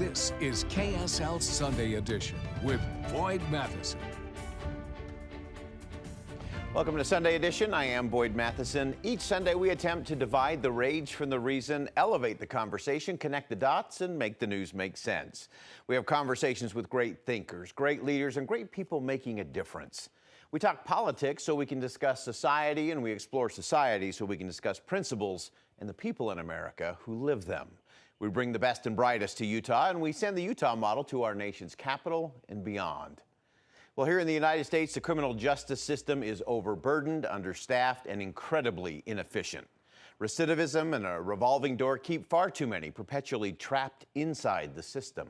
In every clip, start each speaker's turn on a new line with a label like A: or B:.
A: This is KSL Sunday Edition with Boyd Matheson.
B: Welcome to Sunday Edition. I am Boyd Matheson. Each Sunday we attempt to divide the rage from the reason, elevate the conversation, connect the dots, and make the news make sense. We have conversations with great thinkers, great leaders, and great people making a difference. We talk politics so we can discuss society, and we explore society so we can discuss principles and the people in America who live them. We bring the best and brightest to Utah, and we send the Utah model to our nation's capital and beyond. Well, here in the United States, the criminal justice system is overburdened, understaffed, and incredibly inefficient. Recidivism and a revolving door keep far too many perpetually trapped inside the system.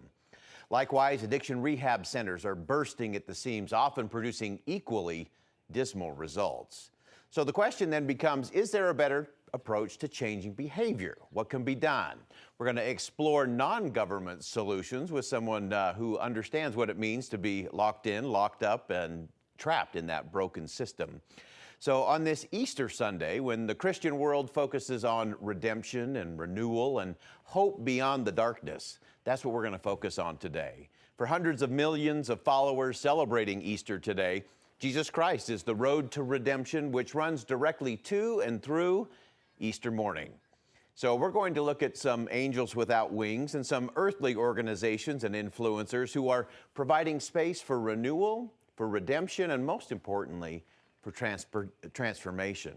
B: Likewise, addiction rehab centers are bursting at the seams, often producing equally dismal results. So the question then becomes, is there a better approach to changing behavior? What can be done? We're going to explore non-government solutions with someone who understands what it means to be locked in, locked up, and trapped in that broken system. So on this Easter Sunday, when the Christian world focuses on redemption and renewal and hope beyond the darkness, that's what we're going to focus on today. For hundreds of millions of followers celebrating Easter today, Jesus Christ is the road to redemption, which runs directly to and through Easter morning. So we're going to look at some angels without wings and some earthly organizations and influencers who are providing space for renewal, for redemption, and most importantly, for transformation.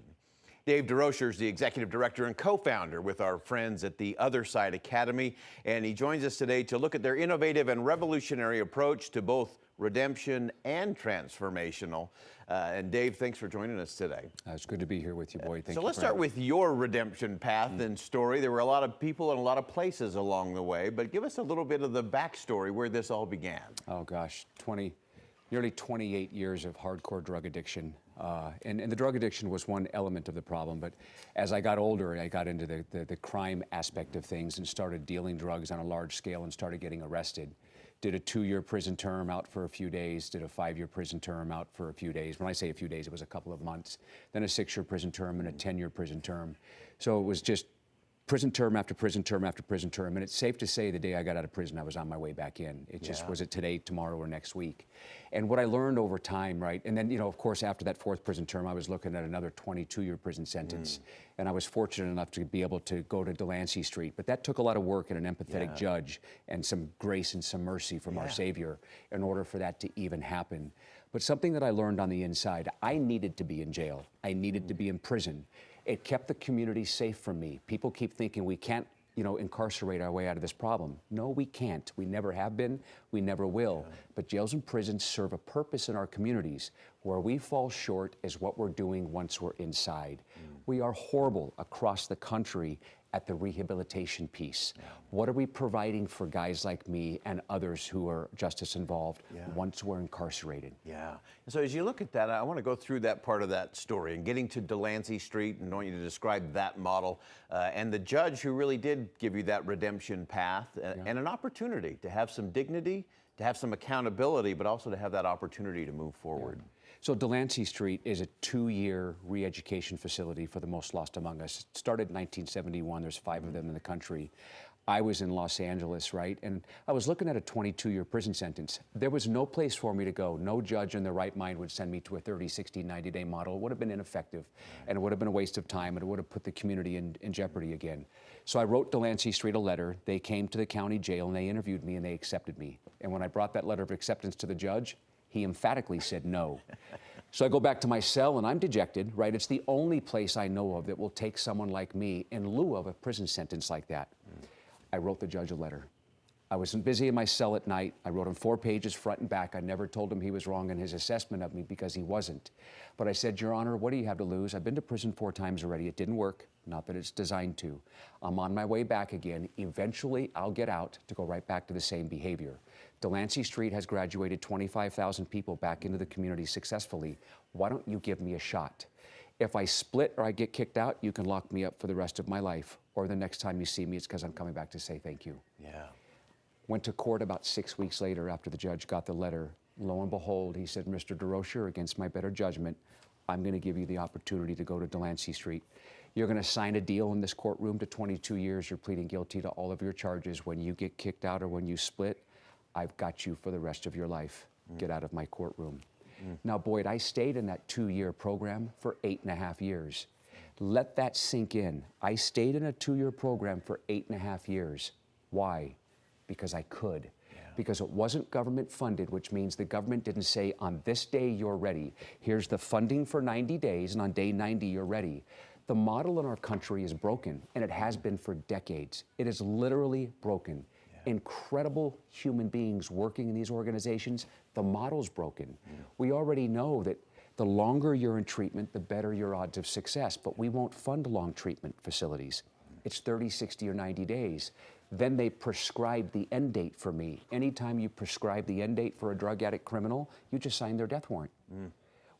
B: Dave Durocher is the executive director and co-founder with our friends at the Other Side Academy, and he joins us today to look at their innovative and revolutionary approach to both redemption and transformational. And Dave, thanks for joining us today.
C: It's good to be here with you, Boyd.
B: So let's start with your redemption path and story. There were a lot of people and a lot of places along the way, but give us a little bit of the backstory where this all began.
C: Oh gosh, nearly 28 years of hardcore drug addiction. And the drug addiction was one element of the problem, but as I got older, I got into the crime aspect of things and started dealing drugs on a large scale and started getting arrested. Did a 2-year prison term, out for a few days, did a 5-year prison term, out for a few days. When I say a few days, it was a couple of months. Then a 6-year prison term and a 10-year prison term. So it was just prison term after prison term after prison term. And it's safe to say the day I got out of prison, I was on my way back in. It just, was it today, tomorrow, or next week? And what I learned over time, right, and then, of course, after that 4th prison term, I was looking at another 22-year prison sentence. And I was fortunate enough to be able to go to Delancey Street. But that took a lot of work and an empathetic judge and some grace and some mercy from our Savior in order for that to even happen. But something that I learned on the inside, I needed to be in jail. I needed to be in prison. It kept the community safe from me. People keep thinking we can't, incarcerate our way out of this problem. No, we can't. We never have been. We never will. But jails and prisons serve a purpose in our communities. Where we fall short is what we're doing once we're inside. We are horrible across the country at the rehabilitation piece. What are we providing for guys like me and others who are justice involved once we're incarcerated?
B: Yeah. And so as you look at that, I want to go through that part of that story and getting to Delancey Street, and I want you to describe that model and the judge who really did give you that redemption path and an opportunity to have some dignity, to have some accountability, but also to have that opportunity to move forward.
C: So Delancey Street is a 2-year re-education facility for the most lost among us. It started in 1971. There's 5 of them in the country. I was in Los Angeles, right? And I was looking at a 22-year prison sentence. There was no place for me to go. No judge in their right mind would send me to a 30, 60, 90-day model. It would have been ineffective, and it would have been a waste of time, and it would have put the community in jeopardy again. So I wrote Delancey Street a letter. They came to the county jail, and they interviewed me, and they accepted me. And when I brought that letter of acceptance to the judge, he emphatically said no. So I go back to my cell and I'm dejected, right? It's the only place I know of that will take someone like me in lieu of a prison sentence like that. I wrote the judge a letter. I was busy in my cell at night. I wrote him 4 pages front and back. I never told him he was wrong in his assessment of me because he wasn't. But I said, Your Honor, what do you have to lose? I've been to prison 4 times already. It didn't work. Not that it's designed to. I'm on my way back again. Eventually, I'll get out to go right back to the same behavior. Delancey Street has graduated 25,000 people back into the community successfully. Why don't you give me a shot? If I split or I get kicked out, you can lock me up for the rest of my life. Or the next time you see me, it's because I'm coming back to say thank you. Went to court about 6 weeks later after the judge got the letter. Lo and behold, he said, Mr. Durocher, against my better judgment, I'm going to give you the opportunity to go to Delancey Street. You're going to sign a deal in this courtroom to 22 years. You're pleading guilty to all of your charges. When you get kicked out or when you split, I've got you for the rest of your life. Get out of my courtroom. Now, Boyd, I stayed in that 2-year program for 8.5 years. Let that sink in. I stayed in a 2-year program for 8.5 years. Why? Because I could. Because it wasn't government funded, which means the government didn't say, on this day you're ready. Here's the funding for 90 days, and on day 90 you're ready. The model in our country is broken, and it has been for decades. It is literally broken. Incredible human beings working in these organizations, the model's broken. We already know that the longer you're in treatment, the better your odds of success, but we won't fund long treatment facilities. It's 30, 60, or 90 days. Then they prescribe the end date for me. Anytime you prescribe the end date for a drug addict criminal, you just sign their death warrant.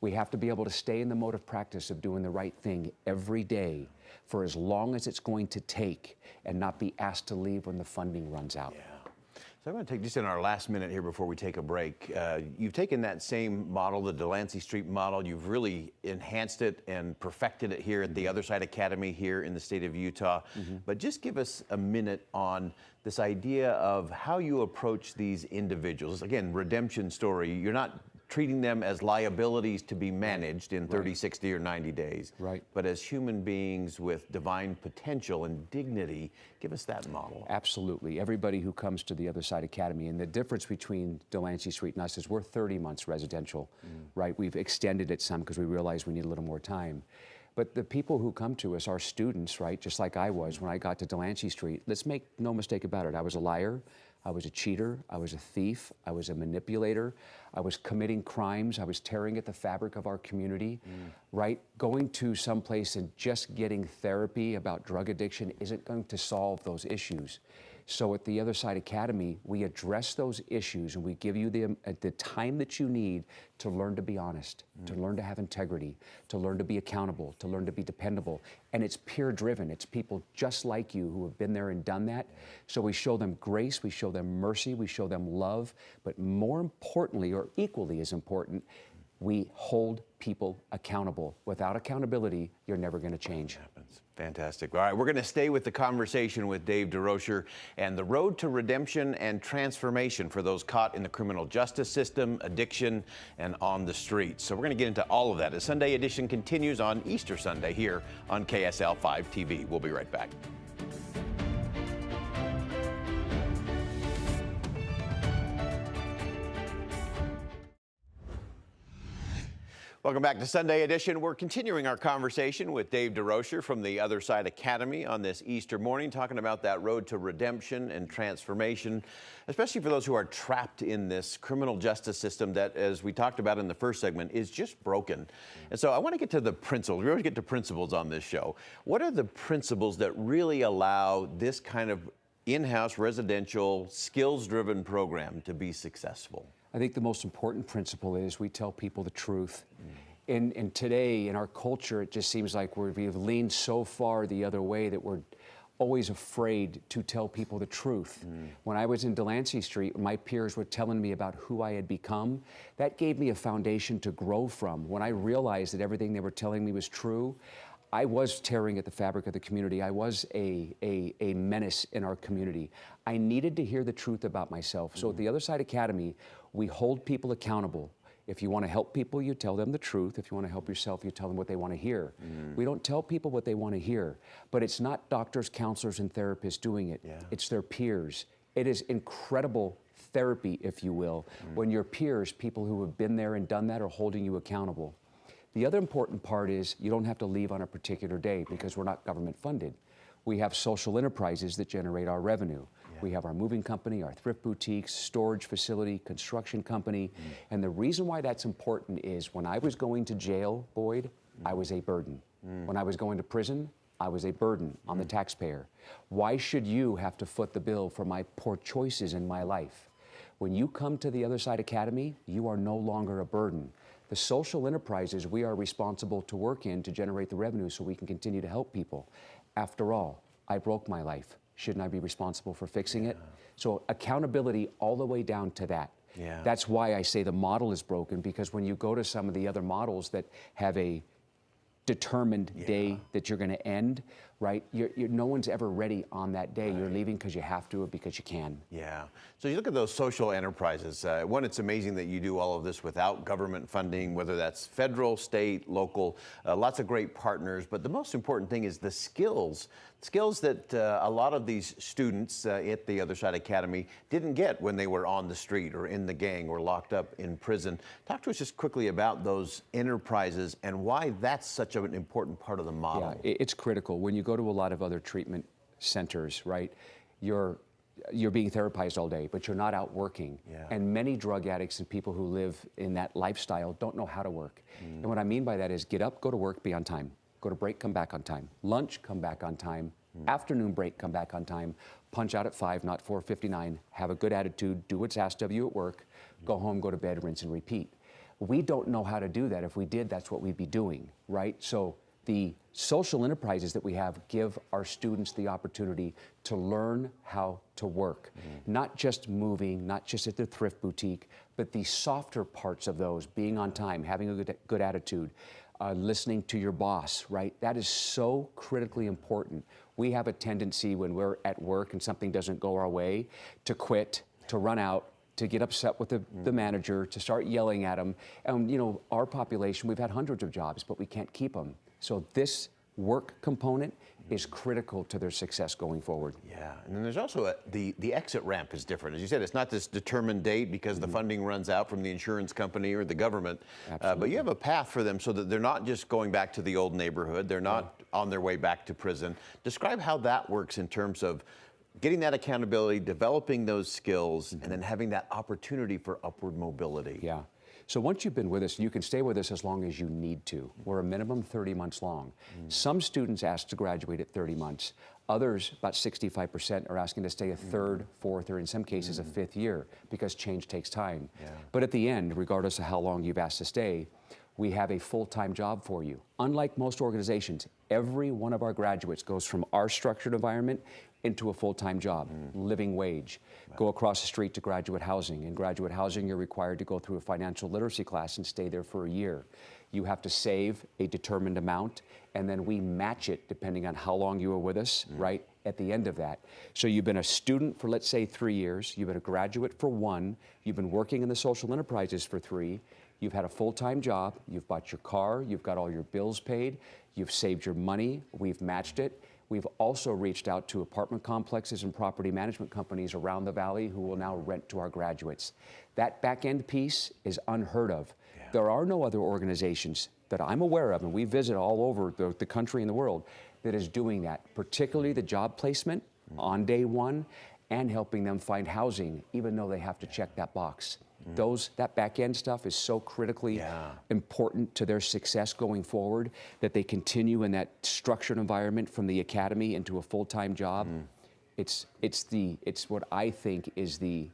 C: We have to be able to stay in the mode of practice of doing the right thing every day for as long as it's going to take and not be asked to leave when the funding runs out.
B: So I'm going to take just in our last minute here before we take a break. You've taken that same model, the Delancey Street model, you've really enhanced it and perfected it here at the Other Side Academy here in the state of Utah. But just give us a minute on this idea of how you approach these individuals. Again, redemption story. You're not treating them as liabilities to be managed in 30, 60, or 90 days, but as human beings with divine potential and dignity. Give us that model.
C: Absolutely. Everybody who comes to the Other Side Academy, and the difference between Delancey Street and us is we're 30 months residential, right? We've extended it some because we realized we need a little more time. But the people who come to us are students, right? Just like I was when I got to Delancey Street. Let's make no mistake about it. I was a liar. I was a cheater, I was a thief, I was a manipulator, I was committing crimes, I was tearing at the fabric of our community, right? Going to someplace and just getting therapy about drug addiction isn't going to solve those issues. So at the Other Side Academy, we address those issues and we give you the time that you need to learn to be honest, to learn to have integrity, to learn to be accountable, to learn to be dependable. And it's peer driven. It's people just like you who have been there and done that. So we show them grace, we show them mercy, we show them love, but more importantly, or equally as important, we hold people accountable. Without accountability, you're never going to change.
B: Fantastic. All right, we're going to stay with the conversation with Dave Durocher and the road to redemption and transformation for those caught in the criminal justice system, addiction, and on the streets. So we're going to get into all of that as Sunday Edition continues on Easter Sunday here on KSL 5 TV. We'll be right back. Welcome back to Sunday Edition. We're continuing our conversation with Dave Durocher from the Other Side Academy on this Easter morning, talking about that road to redemption and transformation, especially for those who are trapped in this criminal justice system that, as we talked about in the first segment, is just broken. And so I want to get to the principles. We always get to principles on this show. What are the principles that really allow this kind of in-house residential skills-driven program to be successful?
C: I think the most important principle is we tell people the truth. And today, in our culture, it just seems like we've leaned so far the other way that we're always afraid to tell people the truth. When I was in Delancey Street, my peers were telling me about who I had become. That gave me a foundation to grow from. When I realized that everything they were telling me was true, I was tearing at the fabric of the community. I was a menace in our community. I needed to hear the truth about myself. So at the Other Side Academy, we hold people accountable. If you want to help people, you tell them the truth. If you want to help yourself, you tell them what they want to hear. We don't tell people what they want to hear, but it's not doctors, counselors, and therapists doing it. It's their peers. It is incredible therapy, if you will, when your peers, people who have been there and done that, are holding you accountable. The other important part is you don't have to leave on a particular day because we're not government funded. We have social enterprises that generate our revenue. We have our moving company, our thrift boutiques, storage facility, construction company. And the reason why that's important is when I was going to jail, Boyd, I was a burden. When I was going to prison, I was a burden on the taxpayer. Why should you have to foot the bill for my poor choices in my life? When you come to the Other Side Academy, you are no longer a burden. The social enterprises we are responsible to work in to generate the revenue so we can continue to help people. After all, I broke my life. Shouldn't I be responsible for fixing it? So accountability all the way down to that. That's why I say the model is broken, because when you go to some of the other models that have a determined day that you're going to end, right? No one's ever ready on that day. You're leaving because you have to or because you can.
B: Yeah. So you look at those social enterprises. One, it's amazing that you do all of this without government funding, whether that's federal, state, local, lots of great partners. But the most important thing is the skills that a lot of these students at the Other Side Academy didn't get when they were on the street or in the gang or locked up in prison. Talk to us just quickly about those enterprises and why that's such an important part of the model.
C: Yeah, it's critical. When you go to a lot of other treatment centers, right, you're being therapized all day, but you're not out working.
B: Yeah.
C: And many drug addicts and people who live in that lifestyle don't know how to work. And what I mean by that is get up, go to work, be on time. Go to break, come back on time. Lunch, come back on time. Afternoon break, come back on time. Punch out at 5, not 4:59. Have a good attitude. Do what's asked of you at work. Go home, go to bed, rinse and repeat. We don't know how to do that. If we did, that's what we'd be doing, right? So the social enterprises that we have give our students the opportunity to learn how to work. Not just moving, not just at the thrift boutique, but the softer parts of those, being on time, having a good attitude, listening to your boss, right? That is so critically important. We have a tendency when we're at work and something doesn't go our way to quit, to run out, to get upset with the manager, to start yelling at them. And you know, our population, we've had hundreds of jobs, but we can't keep them. So this work component is critical to their success going forward.
B: Yeah, and then there's also the exit ramp is different. As you said, it's not this determined date because the funding runs out from the insurance company or the government. But you have a path for them so that they're not just going back to the old neighborhood. They're not on their way back to prison. Describe how that works in terms of getting that accountability, developing those skills, and then having that opportunity for upward mobility.
C: Yeah. So once you've been with us, you can stay with us as long as you need to. We're a minimum 30 months long. Some students ask to graduate at 30 months. Others, about 65%, are asking to stay a third, fourth, or in some cases a fifth year because change takes time. But at the end, regardless of how long you've asked to stay, we have a full-time job for you. Unlike most organizations, every one of our graduates goes from our structured environment into a full-time job, living wage. Go across the street to graduate housing. In graduate housing, you're required to go through a financial literacy class and stay there for a year. You have to save a determined amount, and then we match it depending on how long you were with us, right, at the end of that. So you've been a student for, let's say, 3 years. You've been a graduate for 1. You've been working in the social enterprises for 3. You've had a full-time job. You've bought your car. You've got all your bills paid. You've saved your money. We've matched it. We've also reached out to apartment complexes and property management companies around the valley who will now rent to our graduates. That back-end piece is unheard of. There are no other organizations that I'm aware of, and we visit all over the country and the world, that is doing that, particularly the job placement on day 1 and helping them find housing, even though they have to check that box. That back-end stuff is so critically important to their success going forward that they continue in that structured environment from the academy into a full-time job. It's what I think is the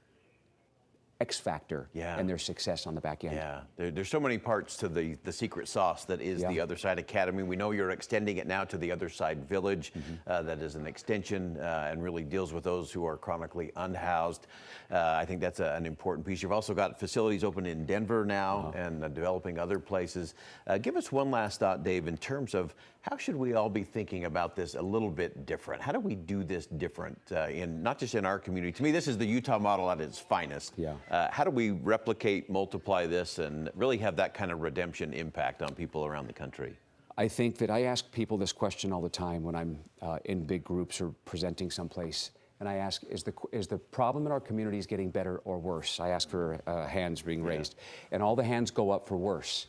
C: X factor in their success on the back end.
B: Yeah, there's so many parts to the secret sauce that is the Other Side Academy. We know you're extending it now to the Other Side Village. That is an extension and really deals with those who are chronically unhoused. I think that's an important piece. You've also got facilities open in Denver now and developing other places. Give us one last thought, Dave, in terms of how should we all be thinking about this a little bit different? How do we do this different not just in our community? To me, this is the Utah model at its finest. How do we replicate, multiply this, and really have that kind of redemption impact on people around the country?
C: I think that I ask people this question all the time when I'm in big groups or presenting someplace. And I ask, is the problem in our communities getting better or worse? I ask for hands being raised. And all the hands go up for worse.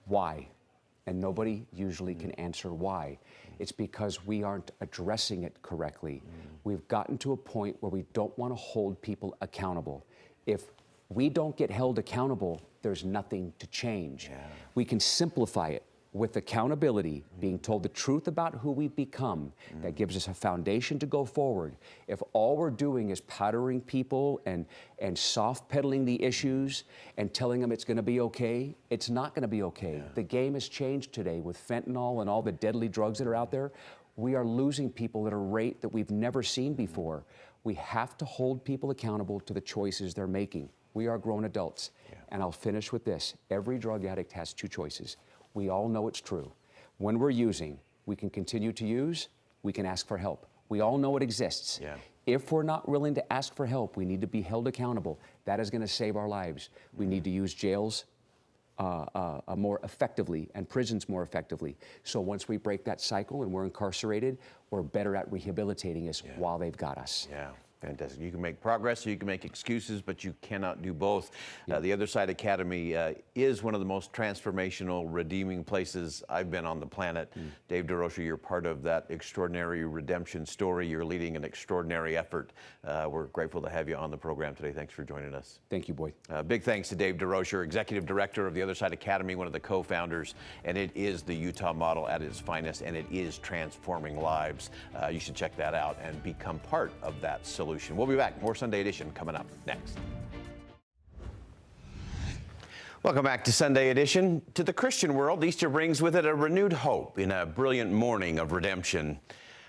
C: Why? And nobody usually can answer why. It's because we aren't addressing it correctly. We've gotten to a point where we don't want to hold people accountable. If we don't get held accountable, there's nothing to change. We can simplify it with accountability, being told the truth about who we've become. That gives us a foundation to go forward. If all we're doing is powdering people and soft pedaling the issues and telling them it's gonna be okay, it's not gonna be okay. The game has changed today with fentanyl and all the deadly drugs that are out there. We are losing people at a rate that we've never seen before. We have to hold people accountable to the choices they're making. We are grown adults. And I'll finish with this. Every drug addict has 2 choices. We all know it's true. when we're using, we can continue to use, we can ask for help. We all know it exists.
B: Yeah.
C: If we're not willing to ask for help, we need to be held accountable. That is going to save our lives. We need to use jails more effectively and prisons more effectively. So once we break that cycle and we're incarcerated, we're better at rehabilitating us while they've got us.
B: Yeah. Fantastic. You can make progress, or you can make excuses, but you cannot do both. The Other Side Academy is one of the most transformational, redeeming places I've been on the planet. Dave Durocher, you're part of that extraordinary redemption story. You're leading an extraordinary effort. We're grateful to have you on the program today. Thanks for joining us.
C: Thank you, Boyd.
B: Big thanks to Dave Durocher, Executive Director of the Other Side Academy, one of the co-founders, and it is the Utah model at its finest, and it is transforming lives. You should check that out and become part of that solution. We'll be back. More Sunday Edition coming up next. Welcome back to Sunday Edition. To the Christian world, Easter brings with it a renewed hope in a brilliant morning of redemption.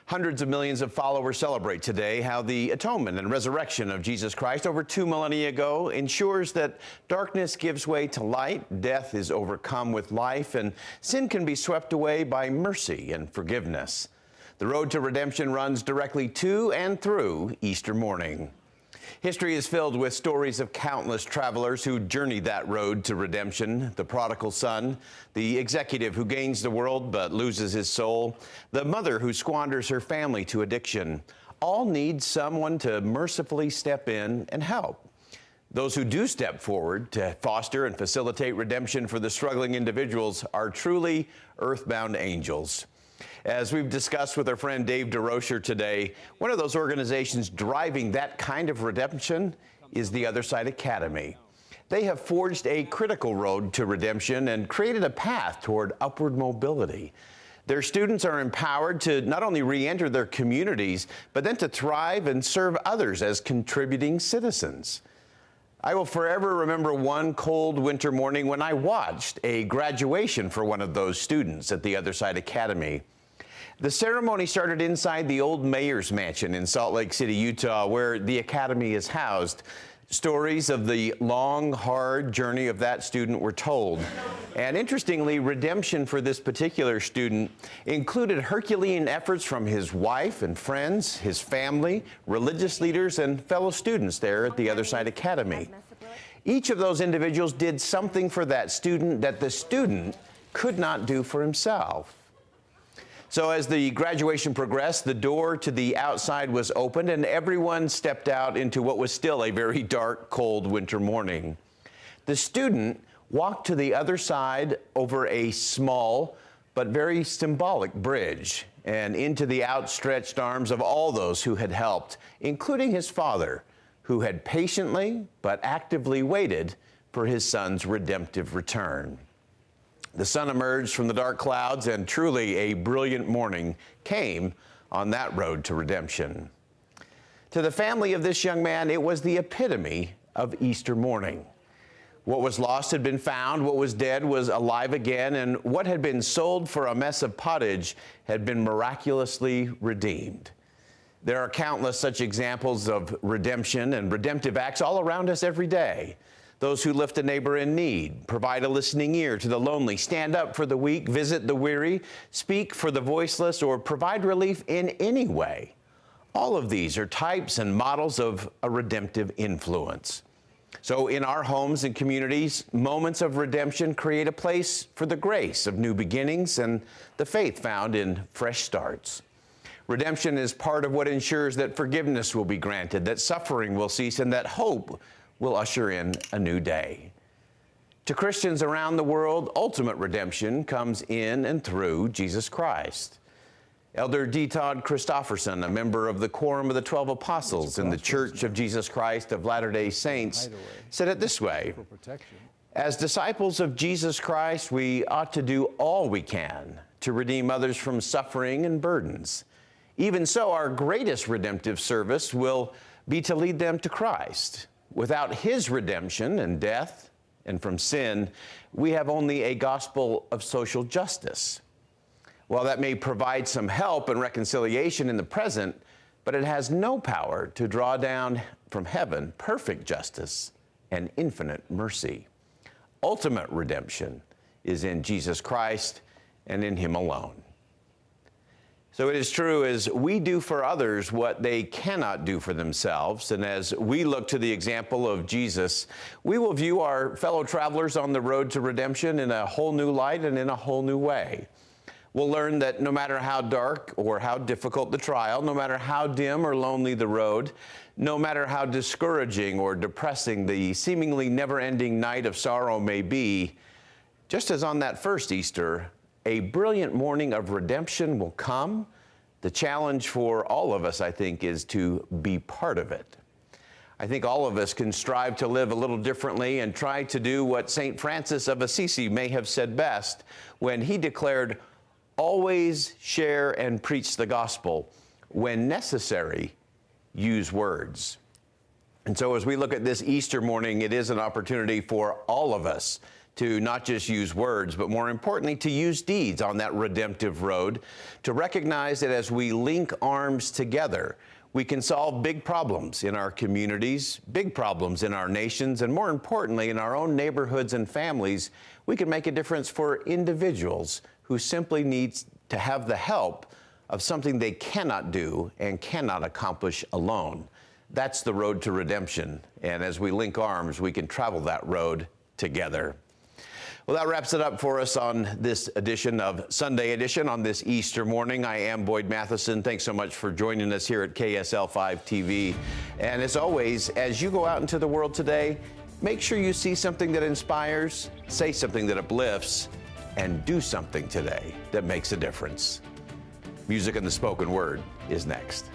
B: Hundreds of millions of followers celebrate today how the atonement and resurrection of Jesus Christ over 2 millennia ago ensures that darkness gives way to light, death is overcome with life, and sin can be swept away by mercy and forgiveness. The road to redemption runs directly to and through Easter morning. History is filled with stories of countless travelers who journeyed that road to redemption. The prodigal son, the executive who gains the world but loses his soul, the mother who squanders her family to addiction. All need someone to mercifully step in and help. Those who do step forward to foster and facilitate redemption for the struggling individuals are truly earthbound angels. As we've discussed with our friend Dave Durocher today, one of those organizations driving that kind of redemption is the Other Side Academy. They have forged a critical road to redemption and created a path toward upward mobility. Their students are empowered to not only re-enter their communities, but then to thrive and serve others as contributing citizens. I will forever remember one cold winter morning when I watched a graduation for one of those students at the Other Side Academy. The ceremony started inside the old mayor's mansion in Salt Lake City, Utah, where the academy is housed. Stories of the long, hard journey of that student were told. And interestingly, redemption for this particular student included Herculean efforts from his wife and friends, his family, religious leaders, and fellow students there at the Other Side Academy. Each of those individuals did something for that student that the student could not do for himself. So as the graduation progressed, the door to the outside was opened and everyone stepped out into what was still a very dark, cold winter morning. The student walked to the other side over a small but very symbolic bridge and into the outstretched arms of all those who had helped, including his father, who had patiently but actively waited for his son's redemptive return. The sun emerged from the dark clouds, and truly a brilliant morning came on that road to redemption. To the family of this young man, it was the epitome of Easter morning. What was lost had been found, what was dead was alive again, and what had been sold for a mess of pottage had been miraculously redeemed. There are countless such examples of redemption and redemptive acts all around us every day. Those who lift a neighbor in need, provide a listening ear to the lonely, stand up for the weak, visit the weary, speak for the voiceless, or provide relief in any way. All of these are types and models of a redemptive influence. So in our homes and communities, moments of redemption create a place for the grace of new beginnings and the faith found in fresh starts. Redemption is part of what ensures that forgiveness will be granted, that suffering will cease, and that hope will usher in a new day. To Christians around the world, ultimate redemption comes in and through Jesus Christ. Elder D. Todd Christofferson, a member of the Quorum of the 12 Apostles in the Church of Jesus Christ of Latter-day Saints, said it this way: as disciples of Jesus Christ, we ought to do all we can to redeem others from suffering and burdens. Even so, our greatest redemptive service will be to lead them to Christ. Without his redemption and death and from sin, we have only a gospel of social justice. While that may provide some help and reconciliation in the present, but it has no power to draw down from heaven perfect justice and infinite mercy. Ultimate redemption is in Jesus Christ, and in Him alone. So it is true, as we do for others what they cannot do for themselves, and as we look to the example of Jesus, we will view our fellow travelers on the road to redemption in a whole new light and in a whole new way. We'll learn that no matter how dark or how difficult the trial, no matter how dim or lonely the road, no matter how discouraging or depressing the seemingly never-ending night of sorrow may be, just as on that first Easter, a brilliant morning of redemption will come. The challenge for all of us, I think, is to be part of it. I think all of us can strive to live a little differently and try to do what St. Francis of Assisi may have said best when he declared, "Always share and preach the gospel. When necessary, use words." And so as we look at this Easter morning, it is an opportunity for all of us to not just use words, but more importantly, to use deeds on that redemptive road, to recognize that as we link arms together, we can solve big problems in our communities, big problems in our nations, and more importantly, in our own neighborhoods and families. We can make a difference for individuals who simply need to have the help of something they cannot do and cannot accomplish alone. That's the road to redemption, and as we link arms, we can travel that road together. Well, that wraps it up for us on this edition of Sunday Edition on this Easter morning. I am Boyd Matheson. Thanks so much for joining us here at KSL5 TV. And as always, as you go out into the world today, make sure you see something that inspires, say something that uplifts, and do something today that makes a difference. Music and the spoken word is next.